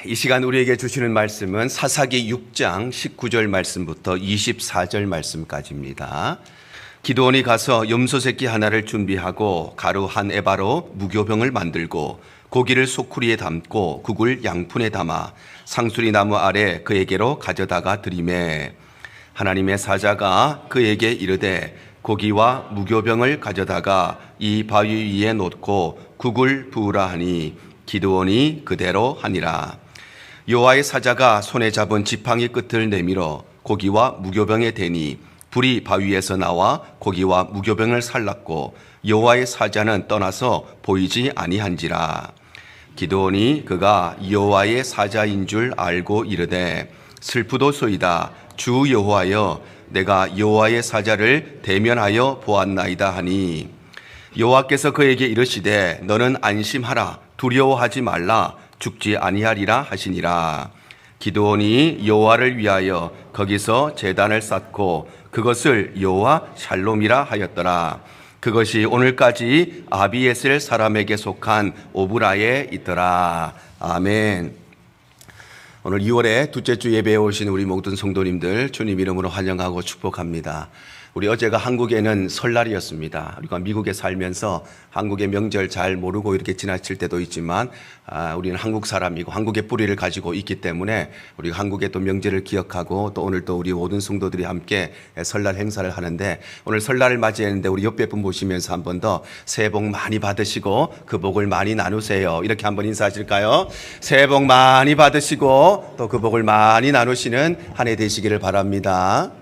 이 시간 우리에게 주시는 말씀은 사사기 6장 19절 말씀부터 24절 말씀까지입니다. 기드온이 가서 염소 새끼 하나를 준비하고 가루 한 에바로 무교병을 만들고 고기를 소쿠리에 담고 국을 양푼에 담아 상수리 나무 아래 그에게로 가져다가 드리매 하나님의 사자가 그에게 이르되 고기와 무교병을 가져다가 이 바위 위에 놓고 국을 부으라 하니 기드온이 그대로 하니라. 여호와의 사자가 손에 잡은 지팡이 끝을 내밀어 고기와 무교병에 대니 불이 바위에서 나와 고기와 무교병을 살랐고 여호와의 사자는 떠나서 보이지 아니한지라. 기드온이 그가 여호와의 사자인 줄 알고 이르되 슬프도소이다. 주 여호와여, 내가 여호와의 사자를 대면하여 보았나이다 하니 여호와께서 그에게 이르시되 너는 안심하라. 두려워하지 말라. 죽지 아니하리라 하시니라. 기드온이 여호와를 위하여 거기서 제단을 쌓고 그것을 여호와 샬롬이라 하였더라. 그것이 오늘까지 아비에셀 사람에게 속한 오브라에 있더라. 아멘. 오늘 2월에 둘째 주 예배에 오신 우리 모든 성도님들 주님 이름으로 환영하고 축복합니다. 우리 어제가 한국에는 설날이었습니다. 우리가 미국에 살면서 한국의 명절 잘 모르고 이렇게 지나칠 때도 있지만 우리는 한국 사람이고 한국의 뿌리를 가지고 있기 때문에 우리가 한국의 또 명절을 기억하고 또 오늘 또 우리 모든 성도들이 함께 설날 행사를 하는데 오늘 설날을 맞이했는데 우리 옆에 분 보시면서 한 번 더 새해 복 많이 받으시고 그 복을 많이 나누세요. 이렇게 한번 인사하실까요? 새해 복 많이 받으시고 또 그 복을 많이 나누시는 한 해 되시기를 바랍니다.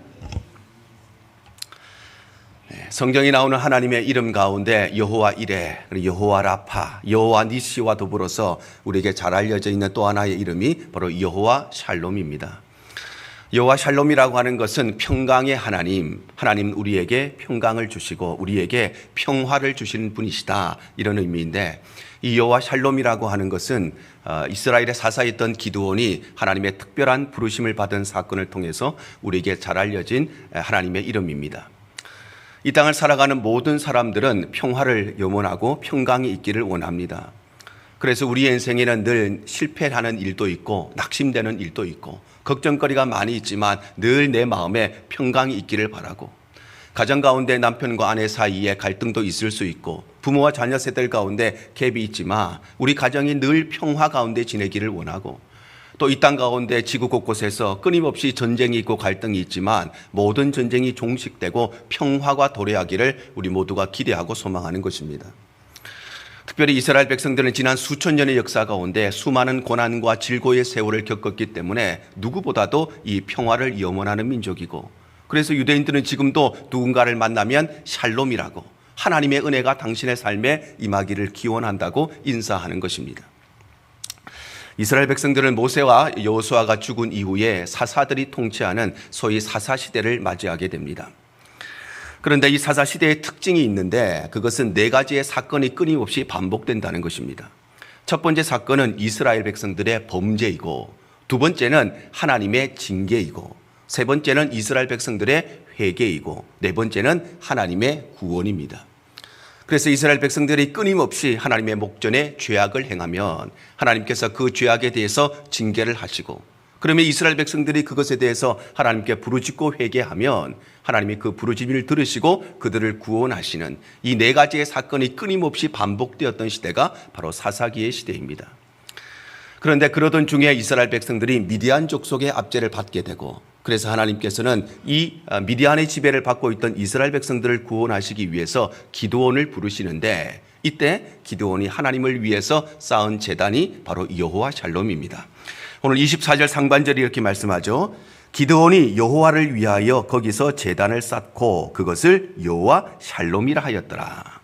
성경이 나오는 하나님의 이름 가운데 여호와 이레, 여호와 라파, 여호와 니시와 더불어서 우리에게 잘 알려져 있는 또 하나의 이름이 바로 여호와 샬롬입니다. 여호와 샬롬이라고 하는 것은 평강의 하나님, 하나님은 우리에게 평강을 주시고 우리에게 평화를 주시는 분이시다, 이런 의미인데 이 여호와 샬롬이라고 하는 것은 이스라엘에 사사했던 기드온이 하나님의 특별한 부르심을 받은 사건을 통해서 우리에게 잘 알려진 하나님의 이름입니다. 이 땅을 살아가는 모든 사람들은 평화를 염원하고 평강이 있기를 원합니다. 그래서 우리 인생에는 늘 실패하는 일도 있고 낙심되는 일도 있고 걱정거리가 많이 있지만 늘 내 마음에 평강이 있기를 바라고, 가정 가운데 남편과 아내 사이에 갈등도 있을 수 있고 부모와 자녀 세대들 가운데 갭이 있지만 우리 가정이 늘 평화 가운데 지내기를 원하고, 또 이 땅 가운데 지구 곳곳에서 끊임없이 전쟁이 있고 갈등이 있지만 모든 전쟁이 종식되고 평화가 도래하기를 우리 모두가 기대하고 소망하는 것입니다. 특별히 이스라엘 백성들은 지난 수천 년의 역사 가운데 수많은 고난과 질고의 세월을 겪었기 때문에 누구보다도 이 평화를 염원하는 민족이고, 그래서 유대인들은 지금도 누군가를 만나면 샬롬이라고, 하나님의 은혜가 당신의 삶에 임하기를 기원한다고 인사하는 것입니다. 이스라엘 백성들은 모세와 여호수아가 죽은 이후에 사사들이 통치하는 소위 사사시대를 맞이하게 됩니다. 그런데 이 사사시대의 특징이 있는데 그것은 네 가지의 사건이 끊임없이 반복된다는 것입니다. 첫 번째 사건은 이스라엘 백성들의 범죄이고, 두 번째는 하나님의 징계이고, 세 번째는 이스라엘 백성들의 회개이고, 네 번째는 하나님의 구원입니다. 그래서 이스라엘 백성들이 끊임없이 하나님의 목전에 죄악을 행하면 하나님께서 그 죄악에 대해서 징계를 하시고, 그러면 이스라엘 백성들이 그것에 대해서 하나님께 부르짖고 회개하면 하나님이 그 부르짖음을 들으시고 그들을 구원하시는 이 네 가지의 사건이 끊임없이 반복되었던 시대가 바로 사사기의 시대입니다. 그런데 그러던 중에 이스라엘 백성들이 미디안 족속의 압제를 받게 되고, 그래서 하나님께서는 이 미디안의 지배를 받고 있던 이스라엘 백성들을 구원하시기 위해서 기드온을 부르시는데, 이때 기드온이 하나님을 위해서 쌓은 제단이 바로 여호와 샬롬입니다. 오늘 24절 상반절이 이렇게 말씀하죠. 기드온이 여호와를 위하여 거기서 제단을 쌓고 그것을 여호와 샬롬이라 하였더라.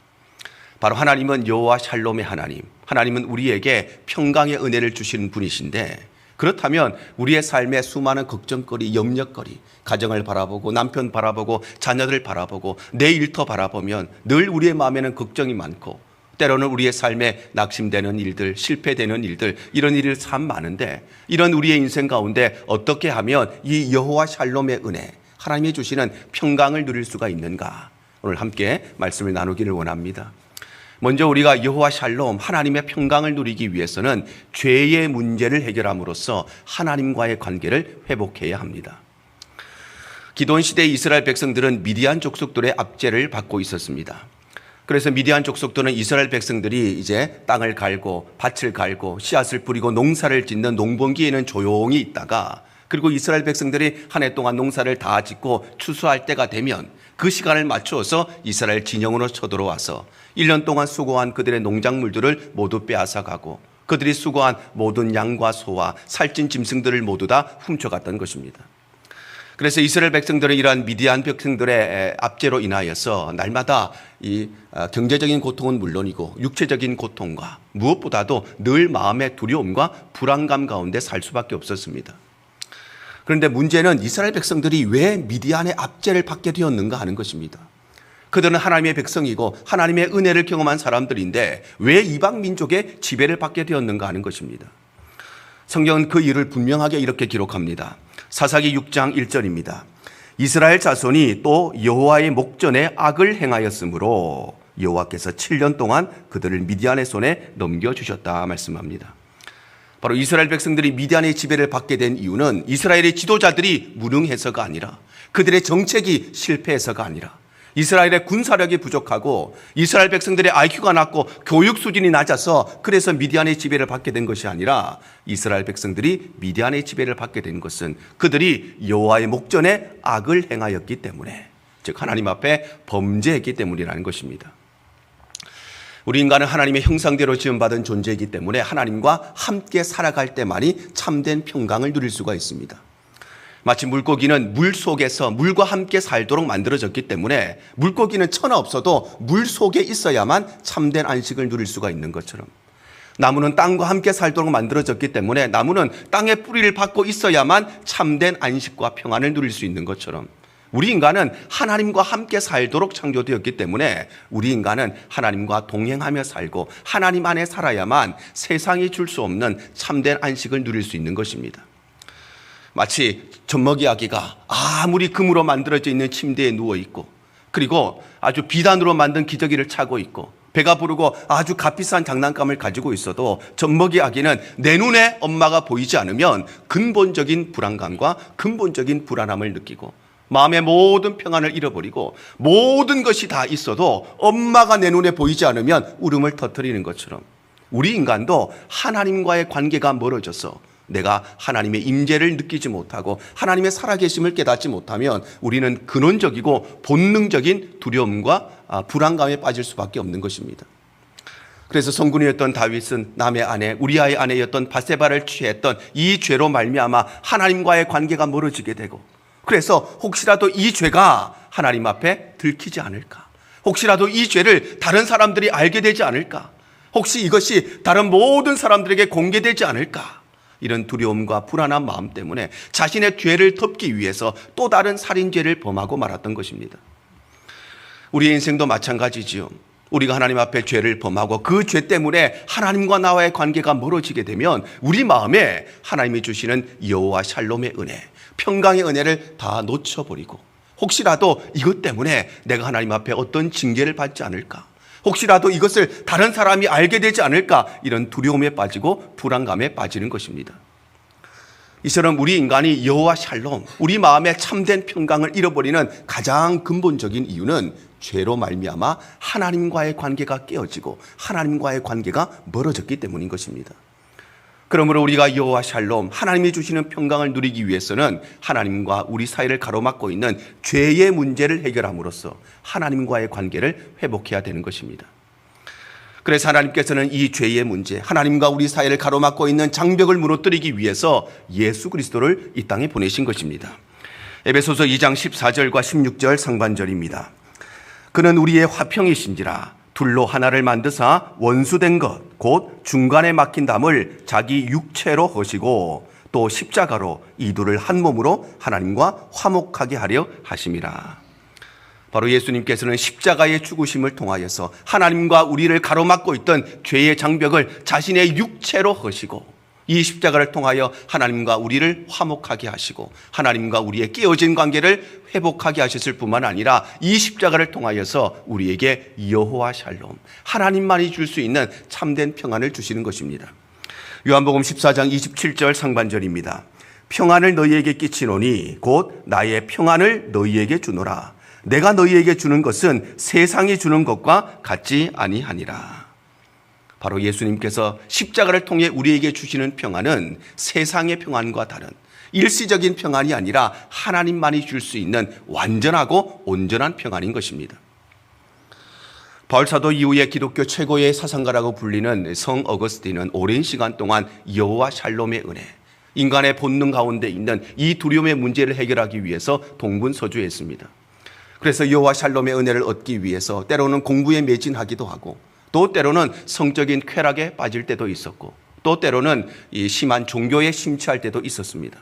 바로 하나님은 여호와 샬롬의 하나님, 하나님은 우리에게 평강의 은혜를 주시는 분이신데, 그렇다면 우리의 삶에 수많은 걱정거리, 염려거리, 가정을 바라보고 남편 바라보고 자녀들 바라보고 내 일터 바라보면 늘 우리의 마음에는 걱정이 많고, 때로는 우리의 삶에 낙심되는 일들, 실패되는 일들, 이런 일이 참 많은데, 이런 우리의 인생 가운데 어떻게 하면 이 여호와 샬롬의 은혜, 하나님이 주시는 평강을 누릴 수가 있는가, 오늘 함께 말씀을 나누기를 원합니다. 먼저 우리가 여호와 샬롬, 하나님의 평강을 누리기 위해서는 죄의 문제를 해결함으로써 하나님과의 관계를 회복해야 합니다. 기도원 시대의 이스라엘 백성들은 미디안 족속들의 압제를 받고 있었습니다. 그래서 미디안 족속들은 이스라엘 백성들이 이제 땅을 갈고 밭을 갈고 씨앗을 뿌리고 농사를 짓는 농번기에는 조용히 있다가, 그리고 이스라엘 백성들이 한 해 동안 농사를 다 짓고 추수할 때가 되면 그 시간을 맞추어서 이스라엘 진영으로 쳐들어와서 1년 동안 수고한 그들의 농작물들을 모두 빼앗아가고 그들이 수고한 모든 양과 소와 살찐 짐승들을 모두 다 훔쳐갔던 것입니다. 그래서 이스라엘 백성들은 이러한 미디안 백성들의 압제로 인하여서 날마다 이 경제적인 고통은 물론이고 육체적인 고통과 무엇보다도 늘 마음의 두려움과 불안감 가운데 살 수밖에 없었습니다. 그런데 문제는 이스라엘 백성들이 왜 미디안의 압제를 받게 되었는가 하는 것입니다. 그들은 하나님의 백성이고 하나님의 은혜를 경험한 사람들인데 왜 이방 민족의 지배를 받게 되었는가 하는 것입니다. 성경은 그 이유를 분명하게 이렇게 기록합니다. 사사기 6장 1절입니다. 이스라엘 자손이 또 여호와의 목전에 악을 행하였으므로 여호와께서 7년 동안 그들을 미디안의 손에 넘겨주셨다 말씀합니다. 바로 이스라엘 백성들이 미디안의 지배를 받게 된 이유는 이스라엘의 지도자들이 무능해서가 아니라, 그들의 정책이 실패해서가 아니라, 이스라엘의 군사력이 부족하고 이스라엘 백성들의 IQ가 낮고 교육 수준이 낮아서 그래서 미디안의 지배를 받게 된 것이 아니라, 이스라엘 백성들이 미디안의 지배를 받게 된 것은 그들이 여호와의 목전에 악을 행하였기 때문에, 즉 하나님 앞에 범죄했기 때문이라는 것입니다. 우리 인간은 하나님의 형상대로 지음받은 존재이기 때문에 하나님과 함께 살아갈 때만이 참된 평강을 누릴 수가 있습니다. 마치 물고기는 물 속에서 물과 함께 살도록 만들어졌기 때문에 물고기는 천하 없어도 물 속에 있어야만 참된 안식을 누릴 수가 있는 것처럼, 나무는 땅과 함께 살도록 만들어졌기 때문에 나무는 땅의 뿌리를 받고 있어야만 참된 안식과 평안을 누릴 수 있는 것처럼, 우리 인간은 하나님과 함께 살도록 창조되었기 때문에 우리 인간은 하나님과 동행하며 살고 하나님 안에 살아야만 세상이 줄 수 없는 참된 안식을 누릴 수 있는 것입니다. 마치 젖먹이 아기가 아무리 금으로 만들어져 있는 침대에 누워있고, 그리고 아주 비단으로 만든 기저귀를 차고 있고, 배가 부르고 아주 값비싼 장난감을 가지고 있어도 젖먹이 아기는 내 눈에 엄마가 보이지 않으면 근본적인 불안감과 근본적인 불안함을 느끼고 마음의 모든 평안을 잃어버리고, 모든 것이 다 있어도 엄마가 내 눈에 보이지 않으면 울음을 터뜨리는 것처럼, 우리 인간도 하나님과의 관계가 멀어져서 내가 하나님의 임재를 느끼지 못하고 하나님의 살아계심을 깨닫지 못하면 우리는 근원적이고 본능적인 두려움과 불안감에 빠질 수밖에 없는 것입니다. 그래서 성군이었던 다윗은 남의 아내 우리아의 아내였던 바세바를 취했던 이 죄로 말미암아 하나님과의 관계가 멀어지게 되고, 그래서 혹시라도 이 죄가 하나님 앞에 들키지 않을까, 혹시라도 이 죄를 다른 사람들이 알게 되지 않을까, 혹시 이것이 다른 모든 사람들에게 공개되지 않을까, 이런 두려움과 불안한 마음 때문에 자신의 죄를 덮기 위해서 또 다른 살인죄를 범하고 말았던 것입니다. 우리의 인생도 마찬가지지요. 우리가 하나님 앞에 죄를 범하고 그 죄 때문에 하나님과 나와의 관계가 멀어지게 되면 우리 마음에 하나님이 주시는 여호와 샬롬의 은혜, 평강의 은혜를 다 놓쳐버리고, 혹시라도 이것 때문에 내가 하나님 앞에 어떤 징계를 받지 않을까, 혹시라도 이것을 다른 사람이 알게 되지 않을까, 이런 두려움에 빠지고 불안감에 빠지는 것입니다. 이처럼 우리 인간이 여호와 샬롬, 우리 마음의 참된 평강을 잃어버리는 가장 근본적인 이유는 죄로 말미암아 하나님과의 관계가 깨어지고 하나님과의 관계가 멀어졌기 때문인 것입니다. 그러므로 우리가 여호와 샬롬, 하나님이 주시는 평강을 누리기 위해서는 하나님과 우리 사이를 가로막고 있는 죄의 문제를 해결함으로써 하나님과의 관계를 회복해야 되는 것입니다. 그래서 하나님께서는 이 죄의 문제, 하나님과 우리 사이를 가로막고 있는 장벽을 무너뜨리기 위해서 예수 그리스도를 이 땅에 보내신 것입니다. 에베소서 2장 14절과 16절 상반절입니다. 그는 우리의 화평이신지라 둘로 하나를 만드사 원수된 것 곧 중간에 막힌 담을 자기 육체로 허시고 또 십자가로 이 둘을 한 몸으로 하나님과 화목하게 하려 하심이라. 바로 예수님께서는 십자가의 죽으심을 통하여서 하나님과 우리를 가로막고 있던 죄의 장벽을 자신의 육체로 허시고 이 십자가를 통하여 하나님과 우리를 화목하게 하시고 하나님과 우리의 깨어진 관계를 회복하게 하셨을 뿐만 아니라 이 십자가를 통하여서 우리에게 여호와 샬롬, 하나님만이 줄 수 있는 참된 평안을 주시는 것입니다. 요한복음 14장 27절 상반절입니다. 평안을 너희에게 끼치노니 곧 나의 평안을 너희에게 주노라. 내가 너희에게 주는 것은 세상이 주는 것과 같지 아니하니라. 바로 예수님께서 십자가를 통해 우리에게 주시는 평안은 세상의 평안과 다른 일시적인 평안이 아니라 하나님만이 줄 수 있는 완전하고 온전한 평안인 것입니다. 바울 사도 이후에 기독교 최고의 사상가라고 불리는 성 어거스틴은 오랜 시간 동안 여호와 샬롬의 은혜, 인간의 본능 가운데 있는 이 두려움의 문제를 해결하기 위해서 동분서주했습니다. 그래서 여호와 샬롬의 은혜를 얻기 위해서 때로는 공부에 매진하기도 하고 또 때로는 성적인 쾌락에 빠질 때도 있었고 또 때로는 이 심한 종교에 심취할 때도 있었습니다.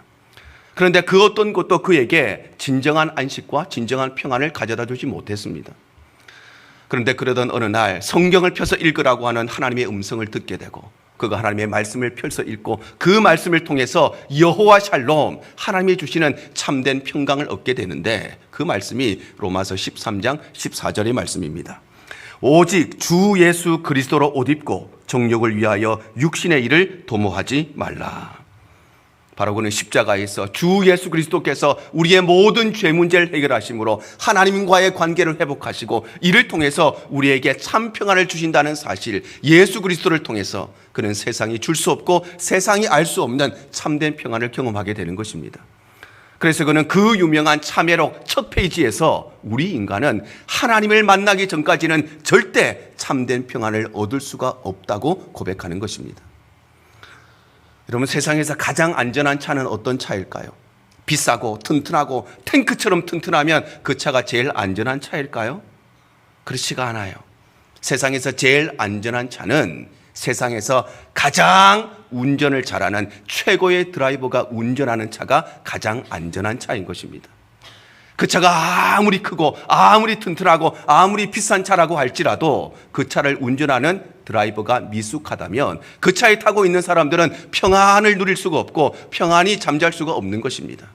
그런데 그 어떤 것도 그에게 진정한 안식과 진정한 평안을 가져다 주지 못했습니다. 그런데 그러던 어느 날 성경을 펴서 읽으라고 하는 하나님의 음성을 듣게 되고 그가 하나님의 말씀을 펴서 읽고 그 말씀을 통해서 여호와 샬롬, 하나님이 주시는 참된 평강을 얻게 되는데 그 말씀이 로마서 13장 14절의 말씀입니다. 오직 주 예수 그리스도로 옷 입고 정욕을 위하여 육신의 일을 도모하지 말라. 바로 그는 십자가에서 주 예수 그리스도께서 우리의 모든 죄 문제를 해결하심으로 하나님과의 관계를 회복하시고 이를 통해서 우리에게 참 평안을 주신다는 사실, 예수 그리스도를 통해서 그는 세상이 줄 수 없고 세상이 알 수 없는 참된 평안을 경험하게 되는 것입니다. 그래서 그는 그 유명한 참회록 첫 페이지에서 우리 인간은 하나님을 만나기 전까지는 절대 참된 평안을 얻을 수가 없다고 고백하는 것입니다. 여러분, 세상에서 가장 안전한 차는 어떤 차일까요? 비싸고 튼튼하고 탱크처럼 튼튼하면 그 차가 제일 안전한 차일까요? 그렇지가 않아요. 세상에서 제일 안전한 차는 세상에서 가장 운전을 잘하는 최고의 드라이버가 운전하는 차가 가장 안전한 차인 것입니다. 그 차가 아무리 크고 아무리 튼튼하고 아무리 비싼 차라고 할지라도 그 차를 운전하는 드라이버가 미숙하다면 그 차에 타고 있는 사람들은 평안을 누릴 수가 없고 평안히 잠잘 수가 없는 것입니다.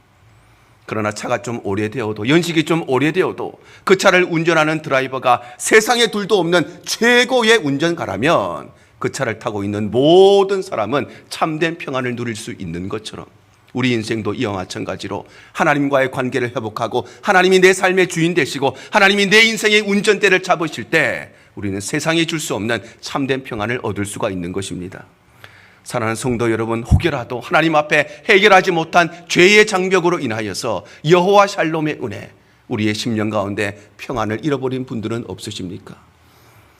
그러나 차가 좀 오래되어도, 연식이 좀 오래되어도 그 차를 운전하는 드라이버가 세상에 둘도 없는 최고의 운전가라면 그 차를 타고 있는 모든 사람은 참된 평안을 누릴 수 있는 것처럼 우리 인생도 이와 마찬가지로 하나님과의 관계를 회복하고 하나님이 내 삶의 주인 되시고 하나님이 내 인생의 운전대를 잡으실 때 우리는 세상이 줄 수 없는 참된 평안을 얻을 수가 있는 것입니다. 사랑하는 성도 여러분, 혹여라도 하나님 앞에 해결하지 못한 죄의 장벽으로 인하여서 여호와 샬롬의 은혜, 우리의 심령 가운데 평안을 잃어버린 분들은 없으십니까?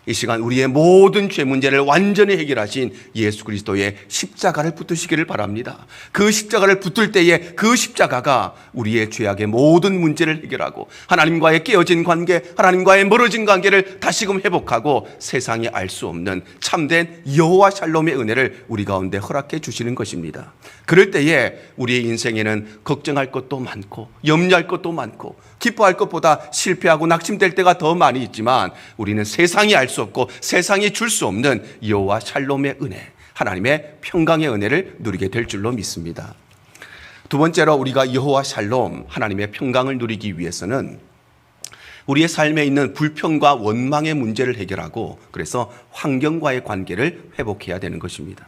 이 시간 우리의 모든 죄 문제를 완전히 해결하신 예수 그리스도의 십자가를 붙드시기를 바랍니다. 그 십자가를 붙들 때에 그 십자가가 우리의 죄악의 모든 문제를 해결하고 하나님과의 깨어진 관계, 하나님과의 멀어진 관계를 다시금 회복하고 세상이 알 수 없는 참된 여호와 샬롬의 은혜를 우리 가운데 허락해 주시는 것입니다. 그럴 때에 우리의 인생에는 걱정할 것도 많고 염려할 것도 많고 기뻐할 것보다 실패하고 낙심될 때가 더 많이 있지만 우리는 세상이 알 수 없고 세상이 줄 수 없는 여호와 샬롬의 은혜, 하나님의 평강의 은혜를 누리게 될 줄로 믿습니다. 두 번째로 우리가 여호와 샬롬, 하나님의 평강을 누리기 위해서는 우리의 삶에 있는 불평과 원망의 문제를 해결하고 그래서 환경과의 관계를 회복해야 되는 것입니다.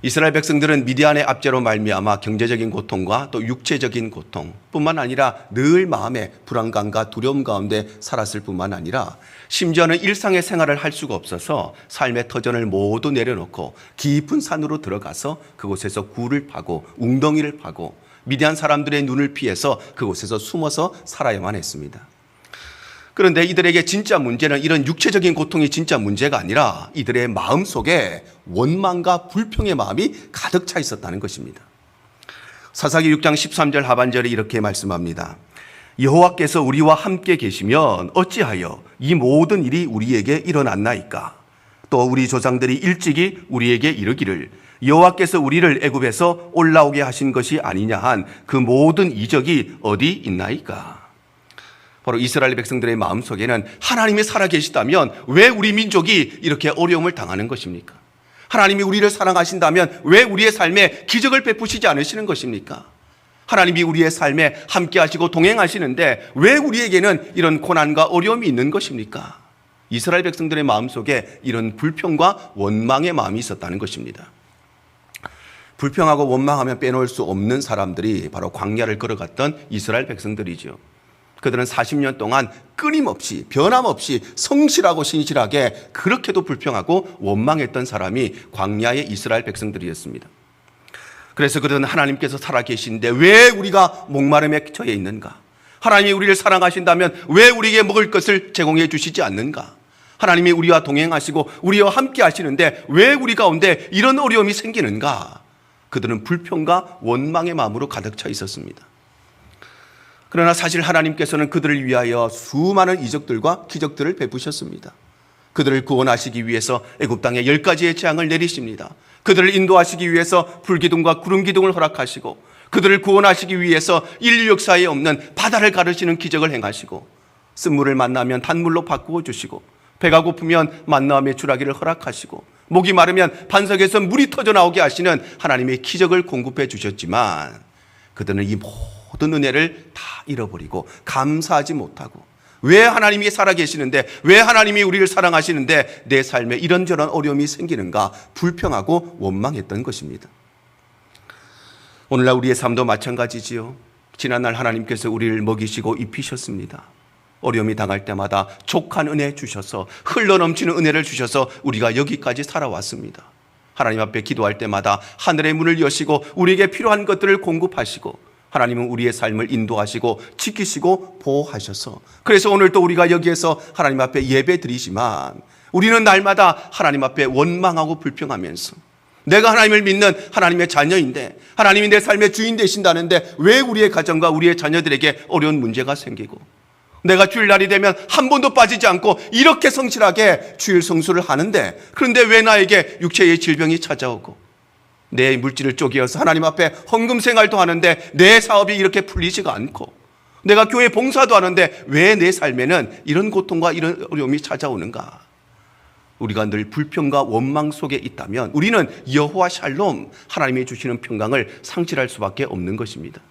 이스라엘 백성들은 미디안의 압제로 말미암아 경제적인 고통과 또 육체적인 고통 뿐만 아니라 늘 마음의 불안감과 두려움 가운데 살았을 뿐만 아니라 심지어는 일상의 생활을 할 수가 없어서 삶의 터전을 모두 내려놓고 깊은 산으로 들어가서 그곳에서 굴을 파고 웅덩이를 파고 미디안 사람들의 눈을 피해서 그곳에서 숨어서 살아야만 했습니다. 그런데 이들에게 진짜 문제는 이런 육체적인 고통이 진짜 문제가 아니라 이들의 마음속에 원망과 불평의 마음이 가득 차 있었다는 것입니다. 사사기 6장 13절 하반절에 이렇게 말씀합니다. 여호와께서 우리와 함께 계시면 어찌하여 이 모든 일이 우리에게 일어났나이까? 또 우리 조상들이 일찍이 우리에게 이르기를 여호와께서 우리를 애굽에서 올라오게 하신 것이 아니냐 한 그 모든 이적이 어디 있나이까? 바로 이스라엘 백성들의 마음속에는 하나님이 살아계시다면 왜 우리 민족이 이렇게 어려움을 당하는 것입니까? 하나님이 우리를 사랑하신다면 왜 우리의 삶에 기적을 베푸시지 않으시는 것입니까? 하나님이 우리의 삶에 함께 하시고 동행하시는데 왜 우리에게는 이런 고난과 어려움이 있는 것입니까? 이스라엘 백성들의 마음속에 이런 불평과 원망의 마음이 있었다는 것입니다. 불평하고 원망하면 빼놓을 수 없는 사람들이 바로 광야를 걸어갔던 이스라엘 백성들이죠. 그들은 40년 동안 끊임없이 변함없이 성실하고 신실하게 그렇게도 불평하고 원망했던 사람이 광야의 이스라엘 백성들이었습니다. 그래서 그들은 하나님께서 살아계신데 왜 우리가 목마름에 처해 있는가? 하나님이 우리를 사랑하신다면 왜 우리에게 먹을 것을 제공해 주시지 않는가? 하나님이 우리와 동행하시고 우리와 함께 하시는데 왜 우리 가운데 이런 어려움이 생기는가? 그들은 불평과 원망의 마음으로 가득 차 있었습니다. 그러나 사실 하나님께서는 그들을 위하여 수많은 이적들과 기적들을 베푸셨습니다. 그들을 구원하시기 위해서 애굽 땅에 10가지의 재앙을 내리십니다. 그들을 인도하시기 위해서 불기둥과 구름기둥을 허락하시고 그들을 구원하시기 위해서 인류 역사에 없는 바다를 가르시는 기적을 행하시고 쓴물을 만나면 단물로 바꾸어 주시고 배가 고프면 만나의 주라기를 허락하시고 목이 마르면 반석에서 물이 터져 나오게 하시는 하나님의 기적을 공급해 주셨지만 그들은 이 모든 은혜를 다 잃어버리고 감사하지 못하고 왜 하나님이 살아계시는데 왜 하나님이 우리를 사랑하시는데 내 삶에 이런저런 어려움이 생기는가 불평하고 원망했던 것입니다. 오늘날 우리의 삶도 마찬가지지요. 지난날 하나님께서 우리를 먹이시고 입히셨습니다. 어려움이 당할 때마다 족한 은혜 주셔서 흘러넘치는 은혜를 주셔서 우리가 여기까지 살아왔습니다. 하나님 앞에 기도할 때마다 하늘의 문을 여시고 우리에게 필요한 것들을 공급하시고 하나님은 우리의 삶을 인도하시고 지키시고 보호하셔서 그래서 오늘 또 우리가 여기에서 하나님 앞에 예배 드리지만 우리는 날마다 하나님 앞에 원망하고 불평하면서 내가 하나님을 믿는 하나님의 자녀인데 하나님이 내 삶의 주인 되신다는데 왜 우리의 가정과 우리의 자녀들에게 어려운 문제가 생기고 내가 주일날이 되면 한 번도 빠지지 않고 이렇게 성실하게 주일 성수를 하는데 그런데 왜 나에게 육체의 질병이 찾아오고 내 물질을 쪼개어서 하나님 앞에 헌금 생활도 하는데 내 사업이 이렇게 풀리지가 않고 내가 교회 봉사도 하는데 왜 내 삶에는 이런 고통과 이런 어려움이 찾아오는가? 우리가 늘 불평과 원망 속에 있다면 우리는 여호와 샬롬 하나님이 주시는 평강을 상실할 수밖에 없는 것입니다.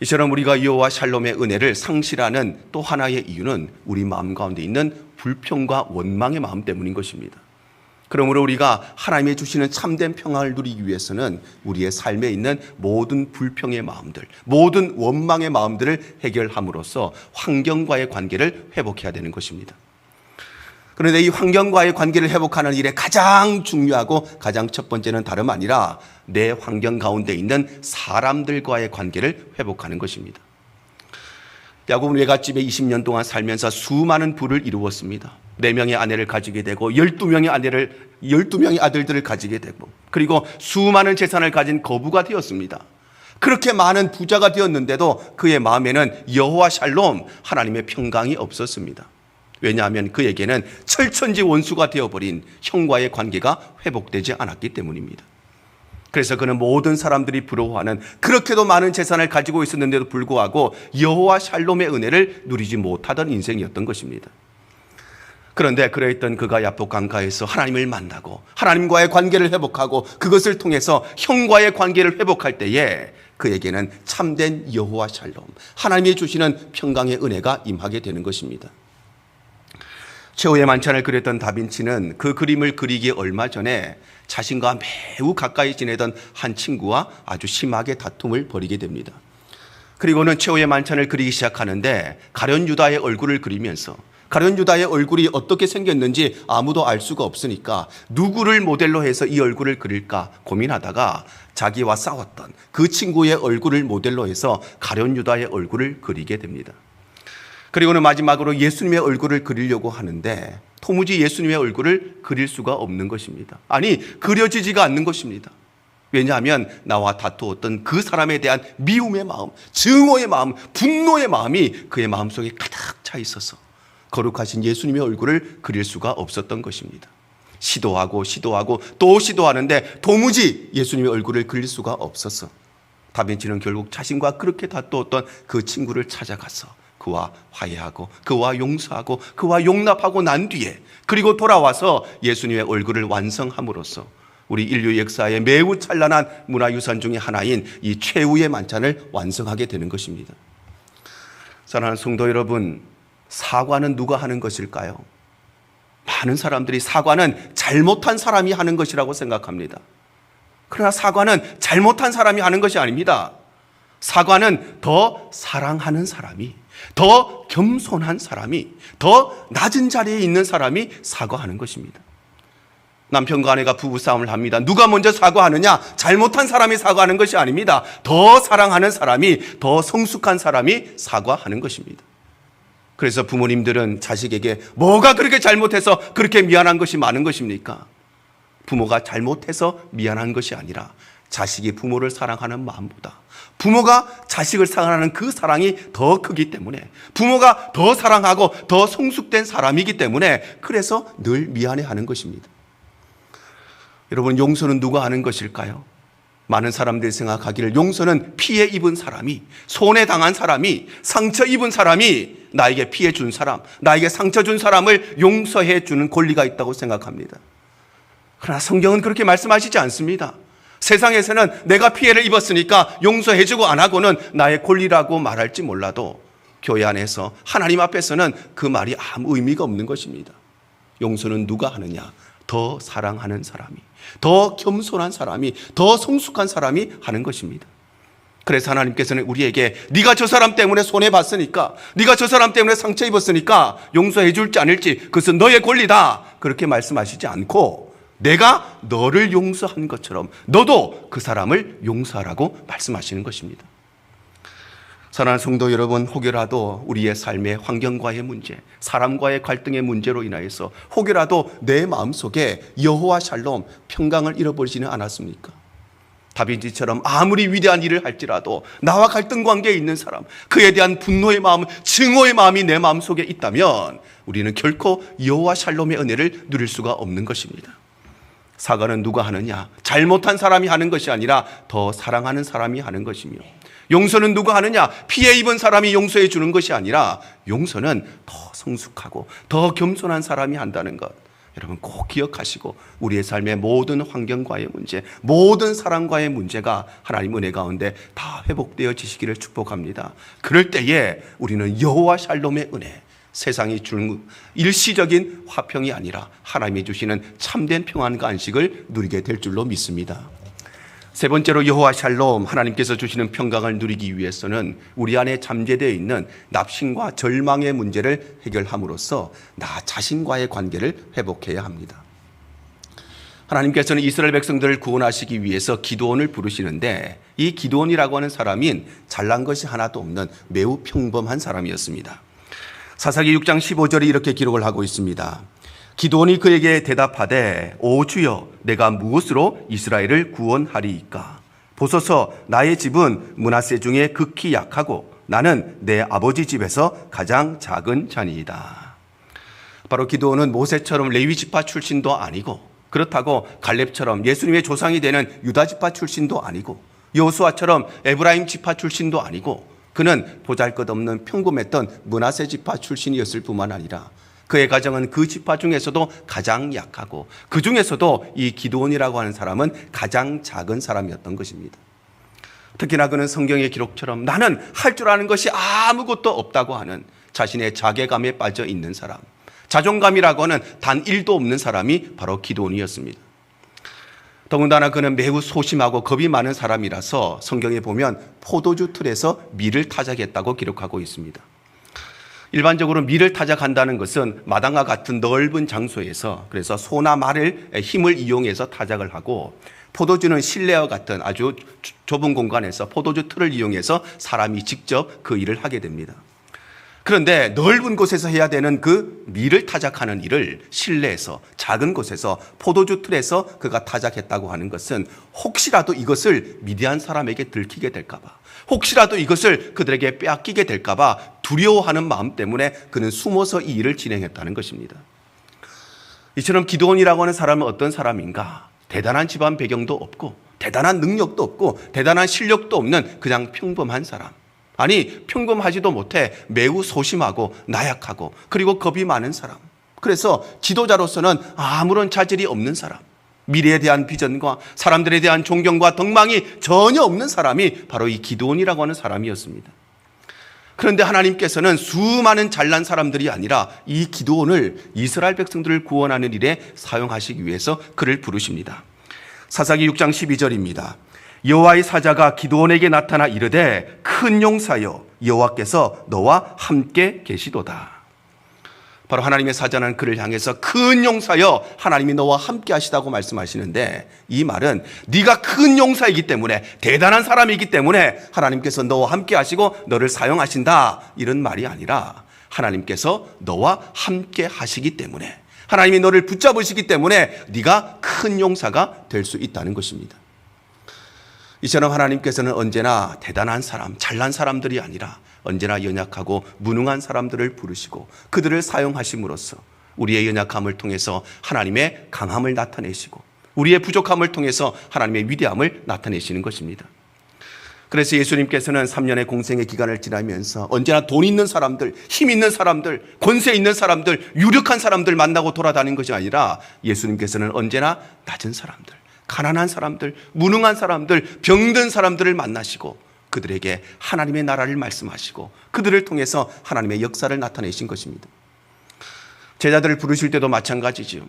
이처럼 우리가 여호와 샬롬의 은혜를 상실하는 또 하나의 이유는 우리 마음 가운데 있는 불평과 원망의 마음 때문인 것입니다. 그러므로 우리가 하나님이 주시는 참된 평안을 누리기 위해서는 우리의 삶에 있는 모든 불평의 마음들, 모든 원망의 마음들을 해결함으로써 환경과의 관계를 회복해야 되는 것입니다. 그런데 이 환경과의 관계를 회복하는 일에 가장 중요하고 가장 첫 번째는 다름 아니라 내 환경 가운데 있는 사람들과의 관계를 회복하는 것입니다. 야곱은 외갓집에 20년 동안 살면서 수많은 부를 이루었습니다. 4명의 아내를 가지게 되고 12명의 아들들을 가지게 되고 그리고 수많은 재산을 가진 거부가 되었습니다. 그렇게 많은 부자가 되었는데도 그의 마음에는 여호와 샬롬 하나님의 평강이 없었습니다. 왜냐하면 그에게는 철천지 원수가 되어버린 형과의 관계가 회복되지 않았기 때문입니다. 그래서 그는 모든 사람들이 부러워하는 그렇게도 많은 재산을 가지고 있었는데도 불구하고 여호와 샬롬의 은혜를 누리지 못하던 인생이었던 것입니다. 그런데 그러했던 그가 야복 강가에서 하나님을 만나고 하나님과의 관계를 회복하고 그것을 통해서 형과의 관계를 회복할 때에 그에게는 참된 여호와 샬롬 하나님이 주시는 평강의 은혜가 임하게 되는 것입니다. 최후의 만찬을 그렸던 다빈치는 그 그림을 그리기 얼마 전에 자신과 매우 가까이 지내던 한 친구와 아주 심하게 다툼을 벌이게 됩니다. 그리고는 최후의 만찬을 그리기 시작하는데 가룟 유다의 얼굴을 그리면서 가룟 유다의 얼굴이 어떻게 생겼는지 아무도 알 수가 없으니까 누구를 모델로 해서 이 얼굴을 그릴까 고민하다가 자기와 싸웠던 그 친구의 얼굴을 모델로 해서 가룟 유다의 얼굴을 그리게 됩니다. 그리고는 마지막으로 예수님의 얼굴을 그리려고 하는데 도무지 예수님의 얼굴을 그릴 수가 없는 것입니다. 아니, 그려지지가 않는 것입니다. 왜냐하면 나와 다투었던 그 사람에 대한 미움의 마음, 증오의 마음, 분노의 마음이 그의 마음속에 가득 차 있어서 거룩하신 예수님의 얼굴을 그릴 수가 없었던 것입니다. 시도하고 또 시도하는데 도무지 예수님의 얼굴을 그릴 수가 없어서 다빈치는 결국 자신과 그렇게 다투었던 그 친구를 찾아가서 그와 화해하고 그와 용서하고 그와 용납하고 난 뒤에 그리고 돌아와서 예수님의 얼굴을 완성함으로써 우리 인류 역사의 매우 찬란한 문화유산 중에 하나인 이 최후의 만찬을 완성하게 되는 것입니다. 사랑하는 성도 여러분, 사과는 누가 하는 것일까요? 많은 사람들이 사과는 잘못한 사람이 하는 것이라고 생각합니다. 그러나 사과는 잘못한 사람이 하는 것이 아닙니다. 사과는 더 사랑하는 사람이, 더 겸손한 사람이, 더 낮은 자리에 있는 사람이 사과하는 것입니다. 남편과 아내가 부부싸움을 합니다. 누가 먼저 사과하느냐? 잘못한 사람이 사과하는 것이 아닙니다. 더 사랑하는 사람이, 더 성숙한 사람이 사과하는 것입니다. 그래서 부모님들은 자식에게 뭐가 그렇게 잘못해서 그렇게 미안한 것이 많은 것입니까? 부모가 잘못해서 미안한 것이 아니라 자식이 부모를 사랑하는 마음보다 부모가 자식을 사랑하는 그 사랑이 더 크기 때문에, 부모가 더 사랑하고 더 성숙된 사람이기 때문에 그래서 늘 미안해하는 것입니다. 여러분, 용서는 누가 하는 것일까요? 많은 사람들이 생각하기를 용서는 피해 입은 사람이, 손해 당한 사람이, 상처 입은 사람이 나에게 피해 준 사람, 나에게 상처 준 사람을 용서해 주는 권리가 있다고 생각합니다. 그러나 성경은 그렇게 말씀하시지 않습니다. 세상에서는 내가 피해를 입었으니까 용서해 주고 안 하고는 나의 권리라고 말할지 몰라도 교회 안에서 하나님 앞에서는 그 말이 아무 의미가 없는 것입니다. 용서는 누가 하느냐? 더 사랑하는 사람이, 더 겸손한 사람이, 더 성숙한 사람이 하는 것입니다. 그래서 하나님께서는 우리에게 네가 저 사람 때문에 손해봤으니까, 네가 저 사람 때문에 상처 입었으니까 용서해 줄지 않을지 그것은 너의 권리다, 그렇게 말씀하시지 않고 내가 너를 용서한 것처럼 너도 그 사람을 용서하라고 말씀하시는 것입니다. 사랑하는 성도 여러분, 혹여라도 우리의 삶의 환경과의 문제, 사람과의 갈등의 문제로 인하여서 혹여라도 내 마음속에 여호와 샬롬, 평강을 잃어버리지는 않았습니까? 다윗처럼 아무리 위대한 일을 할지라도 나와 갈등 관계에 있는 사람, 그에 대한 분노의 마음, 증오의 마음이 내 마음속에 있다면 우리는 결코 여호와 샬롬의 은혜를 누릴 수가 없는 것입니다. 사과는 누가 하느냐? 잘못한 사람이 하는 것이 아니라 더 사랑하는 사람이 하는 것이며, 용서는 누가 하느냐? 피해 입은 사람이 용서해 주는 것이 아니라 용서는 더 성숙하고 더 겸손한 사람이 한다는 것, 여러분 꼭 기억하시고 우리의 삶의 모든 환경과의 문제, 모든 사랑과의 문제가 하나님 은혜 가운데 다 회복되어지시기를 축복합니다. 그럴 때에 우리는 여호와 샬롬의 은혜, 세상이 주는 일시적인 화평이 아니라 하나님이 주시는 참된 평안과 안식을 누리게 될 줄로 믿습니다. 세 번째로 여호와 샬롬, 하나님께서 주시는 평강을 누리기 위해서는 우리 안에 잠재되어 있는 납심과 절망의 문제를 해결함으로써 나 자신과의 관계를 회복해야 합니다. 하나님께서는 이스라엘 백성들을 구원하시기 위해서 기드온을 부르시는데, 이 기드온이라고 하는 사람인 잘난 것이 하나도 없는 매우 평범한 사람이었습니다. 사사기 6장 15절에 이렇게 기록을 하고 있습니다. 기드온이 그에게 대답하되, 오 주여, 내가 무엇으로 이스라엘을 구원하리이까? 보소서, 나의 집은 므낫세 중에 극히 약하고 나는 내 아버지 집에서 가장 작은 자니이다. 바로 기드온은 모세처럼 레위 지파 출신도 아니고, 그렇다고 갈렙처럼 예수님의 조상이 되는 유다 지파 출신도 아니고, 여호수아처럼 에브라임 지파 출신도 아니고, 그는 보잘것없는 평범했던 므낫세 지파 출신이었을 뿐만 아니라 그의 가정은 그 지파 중에서도 가장 약하고, 그 중에서도 이 기드온이라고 하는 사람은 가장 작은 사람이었던 것입니다. 특히나 그는 성경의 기록처럼 나는 할 줄 아는 것이 아무것도 없다고 하는 자신의 자괴감에 빠져 있는 사람, 자존감이라고 하는 단 1도 없는 사람이 바로 기드온이었습니다. 더군다나 그는 매우 소심하고 겁이 많은 사람이라서 성경에 보면 포도주 틀에서 밀을 타작했다고 기록하고 있습니다. 일반적으로 밀을 타작한다는 것은 마당과 같은 넓은 장소에서, 그래서 소나 말을 힘을 이용해서 타작을 하고, 포도주는 실내와 같은 아주 좁은 공간에서 포도주 틀을 이용해서 사람이 직접 그 일을 하게 됩니다. 그런데 넓은 곳에서 해야 되는 그 밀을 타작하는 일을 실내에서 작은 곳에서 포도주 틀에서 그가 타작했다고 하는 것은 혹시라도 이것을 미디안 사람에게 들키게 될까 봐, 혹시라도 이것을 그들에게 빼앗기게 될까 봐 두려워하는 마음 때문에 그는 숨어서 이 일을 진행했다는 것입니다. 이처럼 기드온이라고 하는 사람은 어떤 사람인가? 대단한 집안 배경도 없고 대단한 능력도 없고 대단한 실력도 없는 그냥 평범한 사람, 아니, 평범하지도 못해 매우 소심하고 나약하고 그리고 겁이 많은 사람. 그래서 지도자로서는 아무런 자질이 없는 사람. 미래에 대한 비전과 사람들에 대한 존경과 덕망이 전혀 없는 사람이 바로 이 기드온이라고 하는 사람이었습니다. 그런데 하나님께서는 수많은 잘난 사람들이 아니라 이 기드온을 이스라엘 백성들을 구원하는 일에 사용하시기 위해서 그를 부르십니다. 사사기 6장 12절입니다. 여호와의 사자가 기드온에게 나타나 이르되 큰 용사여 여호와께서 너와 함께 계시도다. 바로 하나님의 사자는 그를 향해서 큰 용사여 하나님이 너와 함께 하시다고 말씀하시는데, 이 말은 네가 큰 용사이기 때문에, 대단한 사람이기 때문에 하나님께서 너와 함께 하시고 너를 사용하신다, 이런 말이 아니라 하나님께서 너와 함께 하시기 때문에, 하나님이 너를 붙잡으시기 때문에 네가 큰 용사가 될 수 있다는 것입니다. 이처럼 하나님께서는 언제나 대단한 사람, 잘난 사람들이 아니라 언제나 연약하고 무능한 사람들을 부르시고 그들을 사용하심으로써 우리의 연약함을 통해서 하나님의 강함을 나타내시고 우리의 부족함을 통해서 하나님의 위대함을 나타내시는 것입니다. 그래서 예수님께서는 3년의 공생의 기간을 지나면서 언제나 돈 있는 사람들, 힘 있는 사람들, 권세 있는 사람들, 유력한 사람들 만나고 돌아다니는 것이 아니라 예수님께서는 언제나 낮은 사람들, 가난한 사람들, 무능한 사람들, 병든 사람들을 만나시고 그들에게 하나님의 나라를 말씀하시고 그들을 통해서 하나님의 역사를 나타내신 것입니다. 제자들을 부르실 때도 마찬가지지요.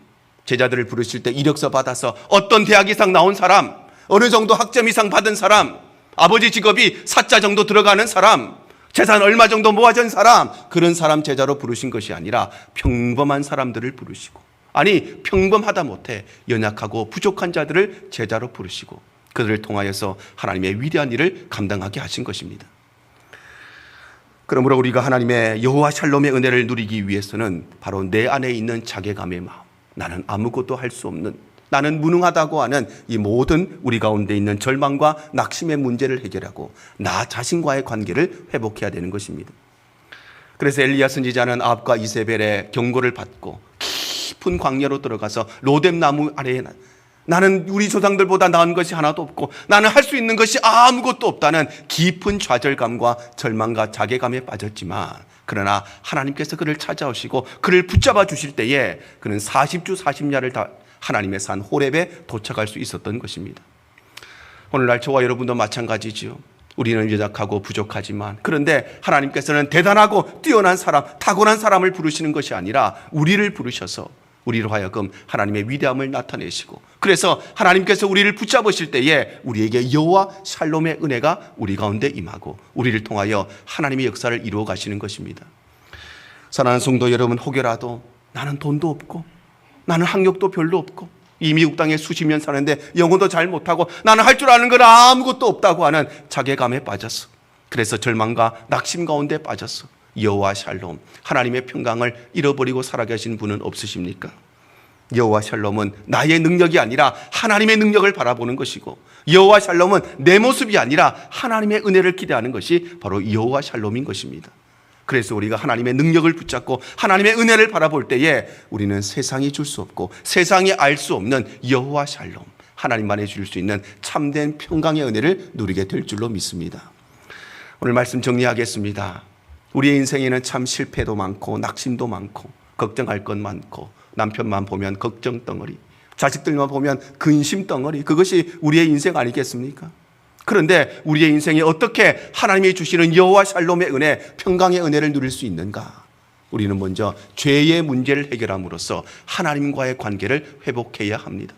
제자들을 부르실 때 이력서 받아서 어떤 대학 이상 나온 사람, 어느 정도 학점 이상 받은 사람, 아버지 직업이 사자 정도 들어가는 사람, 재산 얼마 정도 모아진 사람, 그런 사람 제자로 부르신 것이 아니라 평범한 사람들을 부르시고, 아니 평범하다 못해 연약하고 부족한 자들을 제자로 부르시고 그들을 통하여서 하나님의 위대한 일을 감당하게 하신 것입니다. 그러므로 우리가 하나님의 여호와 샬롬의 은혜를 누리기 위해서는 바로 내 안에 있는 자괴감의 마음, 나는 아무것도 할 수 없는, 나는 무능하다고 하는 이 모든 우리 가운데 있는 절망과 낙심의 문제를 해결하고 나 자신과의 관계를 회복해야 되는 것입니다. 그래서 엘리야 선지자는 아합과 이세벨의 경고를 받고 깊은 광야로 들어가서 로뎀 나무 아래에 나는 우리 조상들보다 나은 것이 하나도 없고 나는 할 수 있는 것이 아무것도 없다는 깊은 좌절감과 절망과 자괴감에 빠졌지만, 그러나 하나님께서 그를 찾아오시고 그를 붙잡아 주실 때에 그는 40주 40야를 다 하나님의 산 호렙에 도착할 수 있었던 것입니다. 오늘날 저와 여러분도 마찬가지지요. 우리는 연약하고 부족하지만, 그런데 하나님께서는 대단하고 뛰어난 사람, 타고난 사람을 부르시는 것이 아니라 우리를 부르셔서 우리로 하여금 하나님의 위대함을 나타내시고, 그래서 하나님께서 우리를 붙잡으실 때에 우리에게 여호와 샬롬의 은혜가 우리 가운데 임하고 우리를 통하여 하나님의 역사를 이루어 가시는 것입니다. 사랑하는 성도 여러분, 혹여라도 나는 돈도 없고 나는 학력도 별로 없고 이 미국 땅에 수십 년 사는데 영어도 잘 못하고 나는 할 줄 아는 건 아무것도 없다고 하는 자괴감에 빠졌어. 그래서 절망과 낙심 가운데 빠졌어. 여호와 샬롬, 하나님의 평강을 잃어버리고 살아계신 분은 없으십니까? 여호와 샬롬은 나의 능력이 아니라 하나님의 능력을 바라보는 것이고, 여호와 샬롬은 내 모습이 아니라 하나님의 은혜를 기대하는 것이 바로 여호와 샬롬인 것입니다. 그래서 우리가 하나님의 능력을 붙잡고 하나님의 은혜를 바라볼 때에 우리는 세상이 줄 수 없고 세상이 알 수 없는 여호와 샬롬, 하나님만이 줄 수 있는 참된 평강의 은혜를 누리게 될 줄로 믿습니다. 오늘 말씀 정리하겠습니다. 우리의 인생에는 참 실패도 많고 낙심도 많고 걱정할 것 많고, 남편만 보면 걱정 덩어리, 자식들만 보면 근심 덩어리, 그것이 우리의 인생 아니겠습니까? 그런데 우리의 인생에 어떻게 하나님이 주시는 여호와 샬롬의 은혜, 평강의 은혜를 누릴 수 있는가? 우리는 먼저 죄의 문제를 해결함으로써 하나님과의 관계를 회복해야 합니다.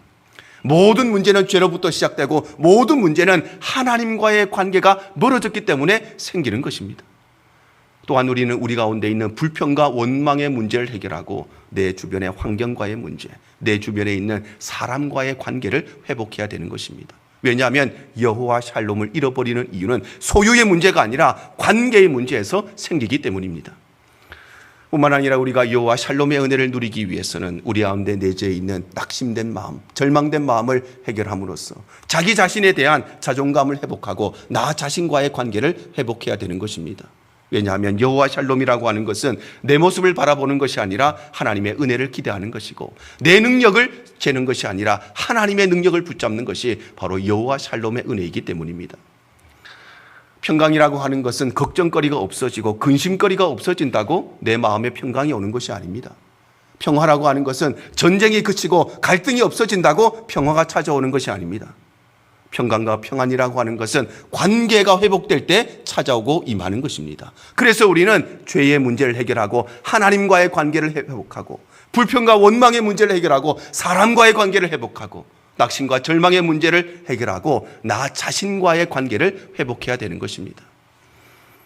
모든 문제는 죄로부터 시작되고 모든 문제는 하나님과의 관계가 멀어졌기 때문에 생기는 것입니다. 또한 우리는 우리 가운데 있는 불평과 원망의 문제를 해결하고 내 주변의 환경과의 문제, 내 주변에 있는 사람과의 관계를 회복해야 되는 것입니다. 왜냐하면 여호와 샬롬을 잃어버리는 이유는 소유의 문제가 아니라 관계의 문제에서 생기기 때문입니다. 뿐만 아니라 우리가 여호와 샬롬의 은혜를 누리기 위해서는 우리 가운데 내재해 있는 낙심된 마음, 절망된 마음을 해결함으로써 자기 자신에 대한 자존감을 회복하고 나 자신과의 관계를 회복해야 되는 것입니다. 왜냐하면 여호와 샬롬이라고 하는 것은 내 모습을 바라보는 것이 아니라 하나님의 은혜를 기대하는 것이고, 내 능력을 재는 것이 아니라 하나님의 능력을 붙잡는 것이 바로 여호와 샬롬의 은혜이기 때문입니다. 평강이라고 하는 것은 걱정거리가 없어지고 근심거리가 없어진다고 내 마음에 평강이 오는 것이 아닙니다. 평화라고 하는 것은 전쟁이 그치고 갈등이 없어진다고 평화가 찾아오는 것이 아닙니다. 평강과 평안이라고 하는 것은 관계가 회복될 때 찾아오고 임하는 것입니다. 그래서 우리는 죄의 문제를 해결하고 하나님과의 관계를 회복하고 불평과 원망의 문제를 해결하고 사람과의 관계를 회복하고 낙심과 절망의 문제를 해결하고 나 자신과의 관계를 회복해야 되는 것입니다.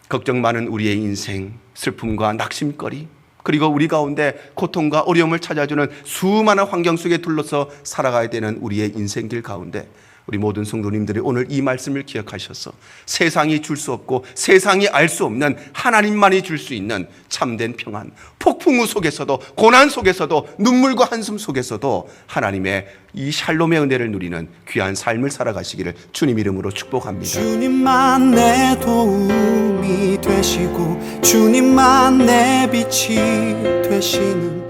걱정 많은 우리의 인생, 슬픔과 낙심거리, 그리고 우리 가운데 고통과 어려움을 찾아주는 수많은 환경 속에 둘러서 살아가야 되는 우리의 인생길 가운데 우리 모든 성도님들이 오늘 이 말씀을 기억하셔서 세상이 줄 수 없고 세상이 알 수 없는 하나님만이 줄 수 있는 참된 평안, 폭풍우 속에서도 고난 속에서도 눈물과 한숨 속에서도 하나님의 이 샬롬의 은혜를 누리는 귀한 삶을 살아가시기를 주님 이름으로 축복합니다. 주님만 내 도움이 되시고 주님만 내 빛이 되시는